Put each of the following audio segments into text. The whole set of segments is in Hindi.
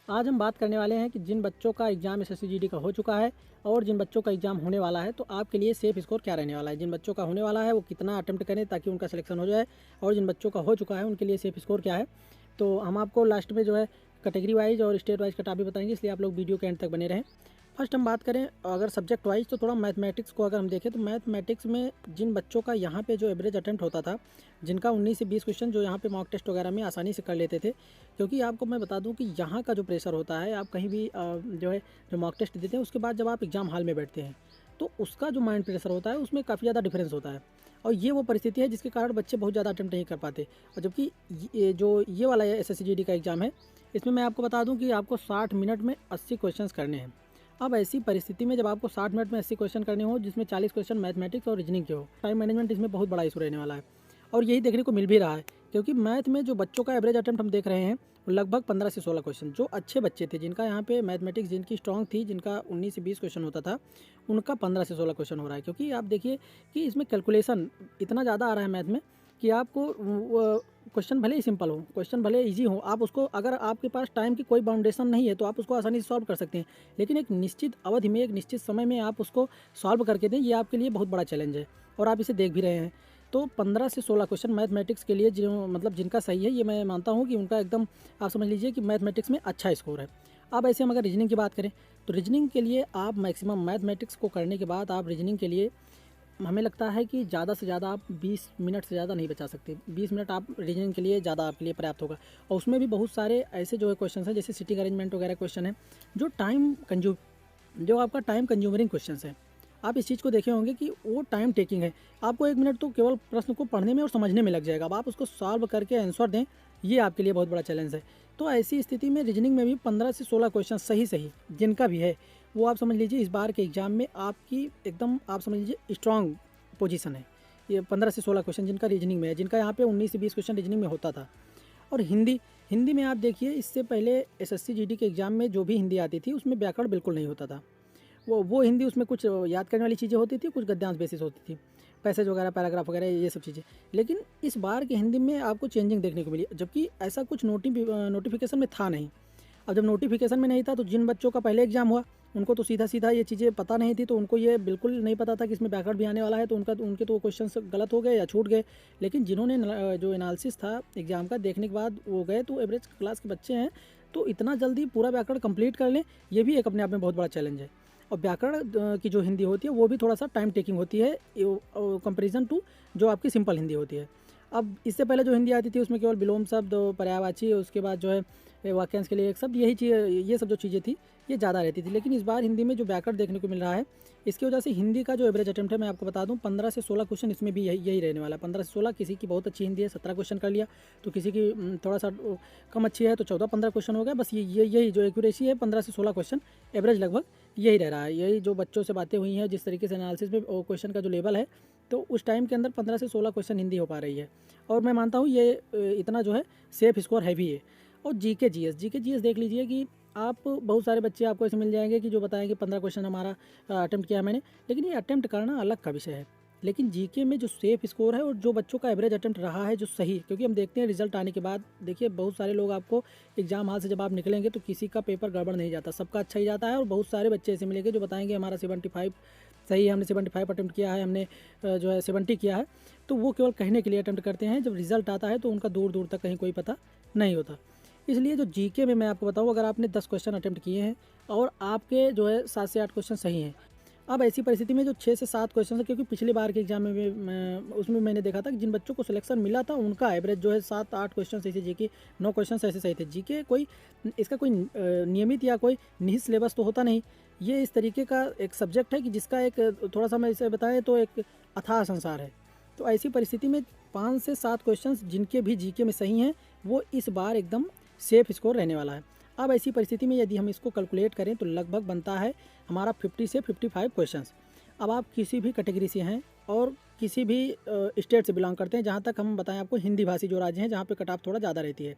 आज हम बात करने वाले हैं कि जिन बच्चों का एग्ज़ाम एसएससी जीडी का हो चुका है और जिन बच्चों का एग्ज़ाम होने वाला है, तो आपके लिए सेफ स्कोर क्या रहने वाला है। जिन बच्चों का होने वाला है वो कितना अटेम्प्ट करें ताकि उनका सिलेक्शन हो जाए, और जिन बच्चों का हो चुका है उनके लिए सेफ स्कोर क्या है। तो हम आपको लास्ट में जो है कैटेगरी वाइज और स्टेट वाइज का टॉपिक बताएंगे, इसलिए आप लोग वीडियो के एंड तक बने रहें। फर्स्ट हम बात करें अगर सब्जेक्ट वाइज, तो थोड़ा मैथमेटिक्स को अगर हम देखें तो मैथमेटिक्स में जिन बच्चों का यहाँ पे जो एवरेज अटेम्प्ट होता था, जिनका 19 से 20 क्वेश्चन जो यहाँ पे मॉक टेस्ट वगैरह में आसानी से कर लेते थे। क्योंकि आपको मैं बता दूं कि यहाँ का जो प्रेशर होता है, आप कहीं भी जो है जो मॉक टेस्ट देते हैं उसके बाद जब आप एग्ज़ाम हॉल में बैठते हैं तो उसका जो माइंड प्रेशर होता है उसमें काफ़ी ज़्यादा डिफरेंस होता है। और ये वो परिस्थिति है जिसके कारण बच्चे बहुत ज़्यादा अटेम्प्ट नहीं कर पाते। और जबकि ये वाला एसएससी जीडी का एग्ज़ाम है, इसमें मैं आपको बता दूं कि आपको 60 मिनट में 80 क्वेश्चंस करने हैं। अब ऐसी परिस्थिति में जब आपको 60 मिनट में 80 क्वेश्चन करने हो, जिसमें 40 क्वेश्चन मैथमेटिक्स और रीजनिंग के हो, टाइम मैनेजमेंट इसमें बहुत बड़ा इशू रहने वाला है। और यही देखने को मिल भी रहा है, क्योंकि मैथ में जो बच्चों का एवरेज अटेम्प्ट हम देख रहे हैं वो लगभग 15 से 16 क्वेश्चन। जो अच्छे बच्चे थे, जिनका यहाँ पे मैथमेटिक्स जिनकी स्ट्रॉन्ग थी, जिनका 19 से 20 क्वेश्चन होता था, उनका 15 से 16 क्वेश्चन हो रहा है। क्योंकि आप देखिए कि इसमें कैलकुलेशन इतना ज़्यादा आ रहा है मैथ में कि आपको क्वेश्चन भले ही सिंपल हो, क्वेश्चन भले इजी हो, आप उसको अगर आपके पास टाइम की कोई बाउंडेशन नहीं है तो आप उसको आसानी से सॉल्व कर सकते हैं। लेकिन एक निश्चित अवधि में, एक निश्चित समय में आप उसको सॉल्व करके दें, ये आपके लिए बहुत बड़ा चैलेंज है और आप इसे देख भी रहे हैं। तो 15 से 16 क्वेश्चन मैथमेटिक्स के लिए जो मतलब जिनका सही है, ये मैं मानता हूँ कि उनका एकदम आप समझ लीजिए कि मैथमेटिक्स में अच्छा स्कोर है। अब ऐसे हम अगर रीजनिंग की बात करें तो रीजनिंग के लिए आप मैक्सिमम मैथमेटिक्स को करने के बाद आप रीजनिंग के लिए हमें लगता है कि ज़्यादा से ज़्यादा आप 20 मिनट से ज़्यादा नहीं बचा सकते। 20 मिनट आप रीजनिंग के लिए ज़्यादा आपके लिए पर्याप्त होगा। और उसमें भी बहुत सारे ऐसे जो है क्वेश्चन हैं, जैसे सिटिंग अरेंजमेंट वगैरह क्वेश्चन है, जो आपका टाइम कंज्यूमरिंग क्वेश्चन है। आप इस चीज़ को देखे होंगे कि वो टाइम टेकिंग है। आपको 1 मिनट तो केवल प्रश्न को पढ़ने में और समझने में लग जाएगा। अब आप उसको सॉल्व करके आंसर दें, ये आपके लिए बहुत बड़ा चैलेंज है। तो ऐसी स्थिति में रीजनिंग में भी 15 से 16 क्वेश्चन सही जिनका भी है, वो आप समझ लीजिए इस बार के एग्ज़ाम में आपकी एकदम आप समझ लीजिए स्ट्रॉन्ग पोजीशन है। ये 15 से 16 क्वेश्चन जिनका रीजनिंग में है, जिनका यहाँ पे 19 से 20 क्वेश्चन रीजनिंग में होता था। और हिंदी में आप देखिए, इससे पहले एसएससी जीडी के एग्ज़ाम में जो भी हिंदी आती थी उसमें व्याकरण बिल्कुल नहीं होता था। वो हिंदी, उसमें कुछ याद करने वाली चीज़ें होती थी, कुछ गद्यांश बेसिस होती थी, पैसेज वगैरह, पैराग्राफ वगैरह, ये सब चीज़ें। लेकिन इस बार की हिंदी में आपको चेंजिंग देखने को मिली, जबकि ऐसा कुछ नोटिफिकेशन में था नहीं। अब जब नोटिफिकेशन में नहीं था तो जिन बच्चों का पहले एग्जाम हुआ उनको तो सीधा सीधा ये चीज़ें पता नहीं थी, तो उनको ये बिल्कुल नहीं पता था कि इसमें व्याकरण भी आने वाला है, तो उनके तो क्वेश्चन गलत हो गए या छूट गए। लेकिन जिन्होंने जो एनालिसिस था एग्ज़ाम का देखने के बाद वो गए, तो एवरेज क्लास के बच्चे हैं, तो इतना जल्दी पूरा व्याकरण कंप्लीट कर लें, ये भी एक अपने आप में बहुत बड़ा चैलेंज है। और व्याकरण की जो हिंदी होती है वो भी थोड़ा सा टाइम टेकिंग होती है कंपेरिजन टू जो आपकी सिंपल हिंदी होती है। अब इससे पहले जो हिंदी आती थी उसमें केवल विलोम शब्द, पर्यायवाची, उसके बाद जो है वाक्यांश के लिए एक शब्द, यही चीज़, ये सब जो चीज़ें थी ये ज़्यादा रहती थी। लेकिन इस बार हिंदी में जो व्याकरण देखने को मिल रहा है, इसकी वजह से हिंदी का जो एवरेज अटेम्प्ट है, मैं आपको बता दूं 15 से 16 क्वेश्चन इसमें भी यही रहने वाला है। 15 से 16, किसी की बहुत अच्छी हिंदी है 17 क्वेश्चन कर लिया, तो किसी की थोड़ा सा कम अच्छी है तो 14-15 क्वेश्चन हो गया। बस यही जो एक्यूरेसी है 15 से 16 क्वेश्चन एवरेज लगभग यही रह रहा है। यही जो बच्चों से बातें हुई हैं, जिस तरीके से एनालिसिस में क्वेश्चन का जो लेवल है, तो उस टाइम के अंदर 15 से 16 क्वेश्चन हिंदी हो पा रही है। और मैं मानता हूँ ये इतना जो है सेफ स्कोर है भी है। और जीके जीएस देख लीजिए कि आप बहुत सारे बच्चे आपको ऐसे मिल जाएंगे कि जो बताएंगे 15 क्वेश्चन हमारा अटेम्प्ट किया मैंने। लेकिन ये अटेम्प्ट करना अलग का विषय है। लेकिन जीके में जो सेफ स्कोर है और जो बच्चों का एवरेज अटेम्प्ट रहा है जो सही, क्योंकि हम देखते हैं रिजल्ट आने के बाद, देखिए बहुत सारे लोग आपको एग्जाम हॉल से जब आप निकलेंगे तो किसी का पेपर गड़बड़ नहीं जाता, सबका अच्छा ही जाता है। और बहुत सारे बच्चे ऐसे मिलेंगे जो बताएंगे हमारा 75 सही है, हमने 75 अटेम्प्ट किया है, हमने जो है 70 किया है। तो वो केवल कहने के लिए अटेम्प्ट करते हैं, जब रिजल्ट आता है तो उनका दूर दूर तक कहीं कोई पता नहीं होता। इसलिए जो जीके में मैं आपको बताऊं, अगर आपने 10 क्वेश्चन अटेम्प्ट किए हैं और आपके जो है 7 से 8 क्वेश्चन सही हैं, अब ऐसी परिस्थिति में जो 6 से 7 क्वेश्चन है, क्योंकि पिछली बार के एग्जाम में उसमें मैंने देखा था कि जिन बच्चों को सिलेक्शन मिला था उनका एवरेज जो है 7-8 क्वेश्चन ऐसे, जीके 9 क्वेश्चन ऐसे सही थे। जीके कोई इसका कोई नियमित या कोई निहित सिलेबस तो होता नहीं। ये इस तरीके का एक सब्जेक्ट है कि जिसका एक थोड़ा सा मैं इसे बताएं तो एक अथाह संसार है। तो ऐसी परिस्थिति में 5 से 7 क्वेश्चन जिनके भी जीके में सही हैं, वो इस बार एकदम सेफ स्कोर रहने वाला है। अब ऐसी परिस्थिति में यदि हम इसको कैलकुलेट करें तो लगभग बनता है हमारा 50 से 55 क्वेश्चंस। अब आप किसी भी कैटेगरी से हैं और किसी भी स्टेट से बिलोंग करते हैं, जहाँ तक हम बताएं आपको हिंदी भाषी जो राज्य हैं जहाँ पे कट ऑफ थोड़ा ज़्यादा रहती है,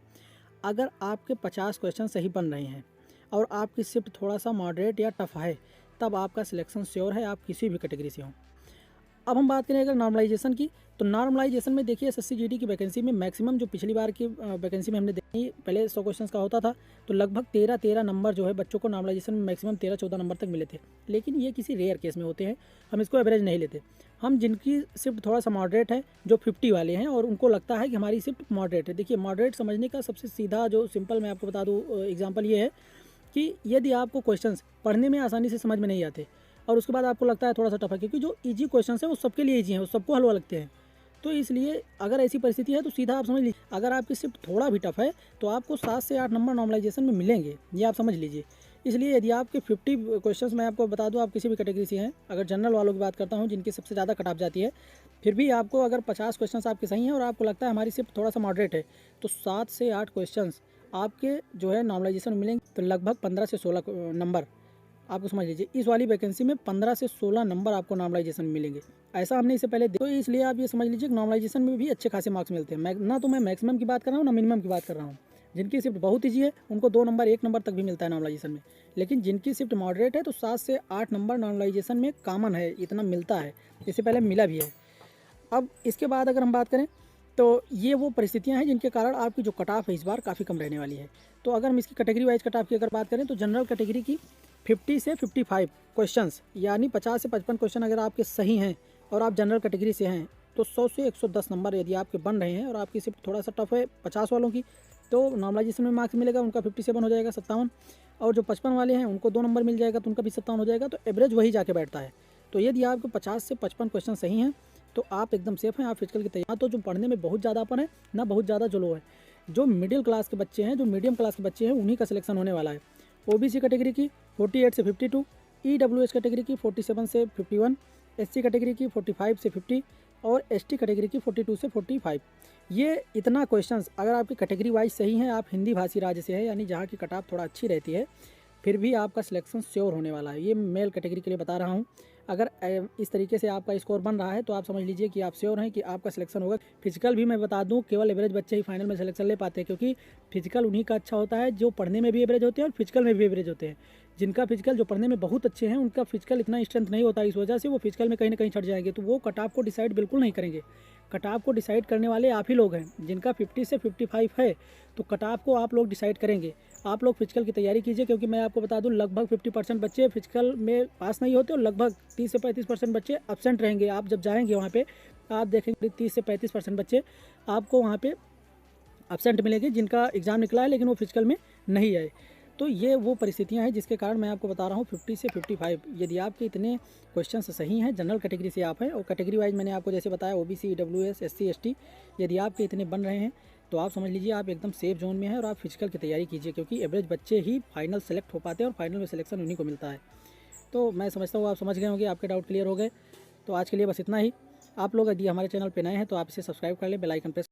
अगर आपके 50 क्वेश्चन सही बन रहे हैं और आपकी शिफ्ट थोड़ा सा मॉडरेट या टफ है, तब आपका सिलेक्शन श्योर है, आप किसी भी कैटेगरी से हों। अब हम बात करें अगर नॉर्मलाइजेशन की, तो नॉर्मलाइजेशन में देखिए एसएससी जीडी की वैकेंसी में मैक्सिमम जो पिछली बार की वैकेंसी में हमने देखी, पहले 100 क्वेश्चंस का होता था तो लगभग 13 नंबर जो है बच्चों को नॉर्मलाइजेशन में मैक्सिमम 13-14 नंबर तक मिले थे। लेकिन ये किसी रेयर केस में होते हैं, हम इसको एवरेज नहीं लेते। हम जिनकी शिफ्ट थोड़ा सा मॉडरेट है, जो 50 वाले हैं और उनको लगता है कि हमारी शिफ्ट मॉडरेट है। देखिए मॉडरेट समझने का सबसे सीधा जो सिंपल मैं आपको बता दूँ एग्जाम्पल ये है कि यदि आपको क्वेश्चंस पढ़ने में आसानी से समझ में नहीं आते और उसके बाद आपको लगता है थोड़ा सा टफ है, क्योंकि जो इजी क्वेश्चंस हैं वो सबके लिए इजी हैं, वो सबको हलवा लगते हैं। तो इसलिए अगर ऐसी परिस्थिति है तो सीधा आप समझ लीजिए, अगर आपकी शिफ्ट थोड़ा भी टफ है तो आपको 7 से 8 नंबर नॉर्मलाइजेशन में मिलेंगे, ये आप समझ लीजिए। इसलिए यदि आपके 50 क्वेश्चंस मैं आपको बता दूं, आप किसी भी कैटेगरी से हैं, अगर जनरल वालों की बात करता हूं जिनकी सबसे ज़्यादा कट ऑफ जाती है, फिर भी आपको अगर 50 क्वेश्चंस आपके सही हैं और आपको लगता है हमारी शिफ्ट थोड़ा सा मॉडरेट है, तो 7 से 8 क्वेश्चंस आपके जो है नॉर्मलाइजेशन में मिलेंगे। तो लगभग 15 से 16 नंबर आपको समझ लीजिए, इस वाली वैकेंसी में 15 से 16 नंबर आपको नॉर्मलाइजेशन में मिलेंगे। ऐसा हमने इससे पहले तो इसलिए आप ये समझ लीजिए कि नॉर्मलाइजेशन में भी अच्छे खासे मार्क्स मिलते हैं। ना तो मैं मैक्सिमम की बात कर रहा हूँ ना मिनिमम की बात कर रहा हूँ। जिनकी शिफ्ट बहुत ईजी है उनको 2 नंबर 1 नंबर तक भी मिलता है नॉर्मलाइजेशन में, लेकिन जिनकी शिफ्ट मॉडरेट है तो 7 से 8 नंबर नॉर्मलाइजेशन में कॉमन है, इतना मिलता है, इससे पहले मिला भी है। अब इसके बाद अगर हम बात करें तो ये वो परिस्थितियां हैं जिनके कारण आपकी जो कट ऑफ है इस बार काफ़ी कम रहने वाली है। तो अगर हम इसकी कैटेगरी वाइज कट ऑफ की अगर बात करें तो जनरल कैटेगरी की 50 से 55 क्वेश्चंस यानी 50 से 55 क्वेश्चन अगर आपके सही हैं और आप जनरल कैटेगरी से हैं तो 100 से 110 नंबर यदि आपके बन रहे हैं और आपकी सिर्फ थोड़ा सा टफ है 50 वालों की, तो नॉर्मलाइजेशन में मार्क्स मिलेगा, उनका 57 हो जाएगा 57, और जो 55 वाले हैं उनको 2 नंबर मिल जाएगा तो उनका भी 57 हो जाएगा। तो एवरेज वही जाके बैठता है। तो यदि आपके 50 से 55 क्वेश्चन सही हैं तो आप एकदम सेफ हैं, आप फिजिकल की तैयारी। तो जो पढ़ने में बहुत ज़्यादा अपन है ना बहुत ज़्यादा जो लो है, जो मिडिल क्लास के बच्चे हैं, जो मीडियम क्लास के बच्चे हैं, उन्हीं का सिलेक्शन होने वाला है। ओबीसी कैटेगरी की 48 से 52, ईडब्ल्यूएस कैटेगरी की 47 से 51, एससी कैटेगरी की 45 से 50 और एसटी कैटेगरी की 42 से 45। ये इतना क्वेश्चंस अगर आपकी कैटेगरी वाइज सही है, आप हिंदी भाषी राज्य से है यानी जहाँ की कट ऑफ थोड़ा अच्छी रहती है, फिर भी आपका सिलेक्शन श्योर होने वाला है। ये मेल कैटेगरी के लिए बता रहा हूँ। अगर इस तरीके से आपका स्कोर बन रहा है तो आप समझ लीजिए कि आप श्योर हैं कि आपका सिलेक्शन होगा। फिजिकल भी मैं बता दूं, केवल एवरेज बच्चे ही फाइनल में सिलेक्शन ले पाते हैं, क्योंकि फिजिकल उन्हीं का अच्छा होता है जो पढ़ने में भी एवरेज होते हैं और फिजिकल में भी एवरेज होते हैं। जिनका फिजिकल जो पढ़ने में बहुत अच्छे हैं उनका फिजिकल इतना स्ट्रेंथ नहीं होता, इस वजह से वो फिजिकल में कहीं ना कहीं छट जाएंगे, तो वो कट ऑफ को डिसाइड बिल्कुल नहीं करेंगे। कट ऑफ को डिसाइड करने वाले आप ही लोग हैं। जिनका 50 से 55 है तो कट ऑफ को आप लोग डिसाइड करेंगे। आप लोग फिजिकल की तैयारी कीजिए, क्योंकि मैं आपको बता दूं लगभग 50% बच्चे फिजिकल में पास नहीं होते और लगभग 30 से 35% बच्चे एब्सेंट रहेंगे। आप जब जाएंगे वहाँ पे आप देखेंगे 30 से 35% बच्चे आपको वहाँ पे एब्सेंट मिलेंगे, जिनका एग्ज़ाम निकला है लेकिन वो फिजिकल में नहीं आए। तो ये वो परिस्थितियां हैं जिसके कारण मैं आपको बता रहा हूँ 50 से 55। यदि आपके इतने क्वेश्चन सही हैं, जनरल कैटेगरी से आप हैं और कैटेगरी वाइज मैंने आपको जैसे बताया ओबीसी, ईडब्ल्यूएस, एससी, एसटी, यदि आपके इतने बन रहे हैं तो आप समझ लीजिए आप एकदम सेफ जोन में हैं और आप फिजिकल की तैयारी कीजिए, क्योंकि एवरेज बच्चे ही फाइनल सेलेक्ट हो पाते हैं और फाइनल में सिलेक्शन उन्हीं को मिलता है। तो मैं समझता हूँ आप समझ गए होंगे, आपके डाउट क्लियर हो गए। तो आज के लिए बस इतना ही। आप लोग यदि हमारे चैनल पर नए हैं तो आप इसे सब्सक्राइब कर लें, बेल आइकन प्रेस